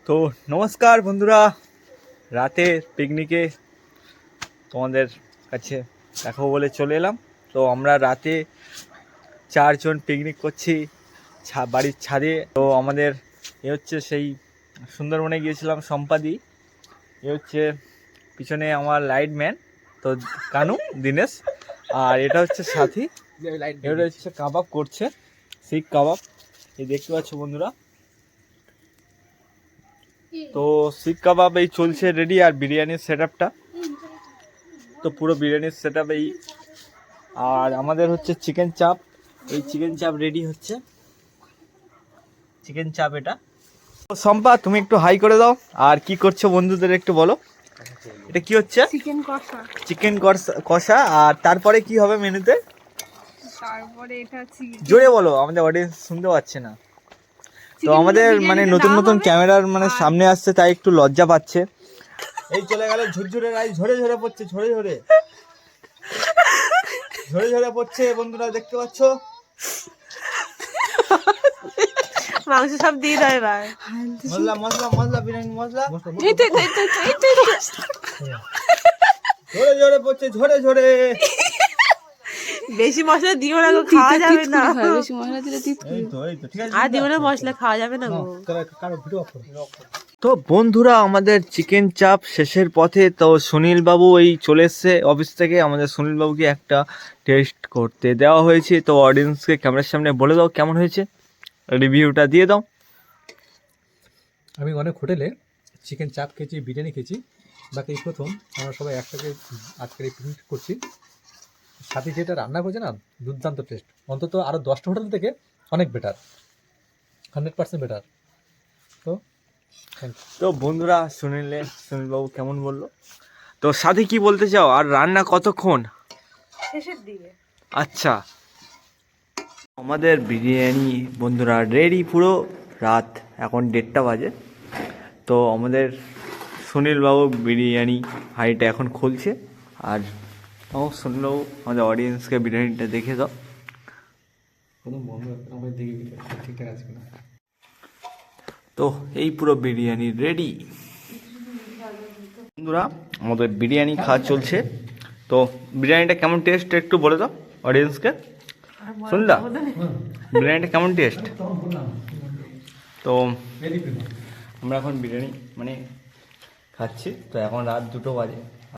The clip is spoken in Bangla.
তো নমস্কার বন্ধুরা, রাতে পিকনিকে তোমাদের কাছে দেখাবো বলে চলে এলাম। তো আমরা রাতে 4 জন পিকনিক করছি বাড়ির ছাদে। তো আমাদের এ হচ্ছে সেই সুন্দরবনে গিয়েছিলাম সম্পাদি, এ হচ্ছে পিছনে আমার লাইটম্যান, তো কানু দিনেশ, আর এটা হচ্ছে সাথী। এটা হচ্ছে কাবাব করছে, শিক কাবাব, এই দেখতে পাচ্ছ বন্ধুরা। তো শিক কাবাব এই চলছে রেডি, আর বিরিয়ানির সেট আপটা, তো পুরো বিরিয়ানির সেট আপ এই। আর আমাদের হচ্ছে চিকেন চাপ, এই চিকেন চাপ রেডি হচ্ছে, চিকেন চাপ এটা। তো সম্পা, তুমি একটু হাই করে দাও। আর কি করছো বন্ধুদের একটু বলো, এটা কি হচ্ছে? চিকেন কষা। চিকেন কষা। আর তারপরে কি হবে মেনুতে? তারপরে এটা জোরে বলো, আমাদের অডিয়েন্স শুনতে পাচ্ছে না। তো আমাদের মানে নতুন নতুন ক্যামেরার মানে সামনে আসছে, তাই একটু লজ্জা পাচ্ছে। এই চলে গেল ঝুরঝুরে রাইস, ঝরে ঝরে পড়ছে, ঝরে ঝরে ঝরে ঝরে পড়ছে বন্ধুরা, দেখতে পাচ্ছ। মাংস সব দিয়ে দেয় এবার। মশলা মশলা মশলা, বিরিয়ানি মশলা ঝরে ঝরে পড়ছে, ঝরে ঝরে। বেশি মশলা দিও না গো, খাওয়া যাবে না। বেশি মশলা দিলে এই তো ঠিক আছে, আর দিও না মশলা, খাওয়া যাবে না গো। তো বন্ধুরা, আমাদের চিকেন চাপ শেষের পথে। তো সুনীল বাবু এই চলে এসছে অফিস থেকে, আমাদের সুনীল বাবুকে একটা টেস্ট করতে দেওয়া হয়েছে। তো অডিয়েন্সকে ক্যামেরার সামনে বলে দাও কেমন হয়েছে, রিভিউটা দিয়ে দাও। আমি অনেক হোটেলে চিকেন চাপ খেয়েছি, বিরিয়ানি খেয়েছি, বাকি এই প্রথম আমরা সবাই একসাথে আজকের এই পিকনিক করছি। সাথে যেটা রান্না করছে না, দুর্দান্ত টেস্ট, অন্তত আরও 10টা হোটেল থেকে অনেক বেটার, 100% বেটার। তো তো বন্ধুরা, সুনীলবাবু কেমন বললো, তো সাথে কি বলতে চাও? আর রান্না কতক্ষণ? শেষের দিকে। আচ্ছা, আমাদের বিরিয়ানি বন্ধুরা রেডি পুরো। রাত এখন 1:30 বাজে। তো আমাদের সুনীলবাবু বিরিয়ানি হাঁড়িটা এখন খুলছে। আর সুনীলবাবু আমাদের অডিয়েন্সকে বিরিয়ানিটা দেখে দাও। ঠিকঠাক আছে কিনা। তো এই পুরো বিরিয়ানি রেডি বন্ধুরা, আমাদের বিরিয়ানি খাওয়া চলছে। তো বিরিয়ানিটা কেমন টেস্ট একটু বলে দাও অডিয়েন্সকে। শুনলা বিরিয়ানিটা কেমন টেস্ট? তো আমরা এখন বিরিয়ানি মানে খাচ্ছি। তো এখন রাত 2টো বাজে।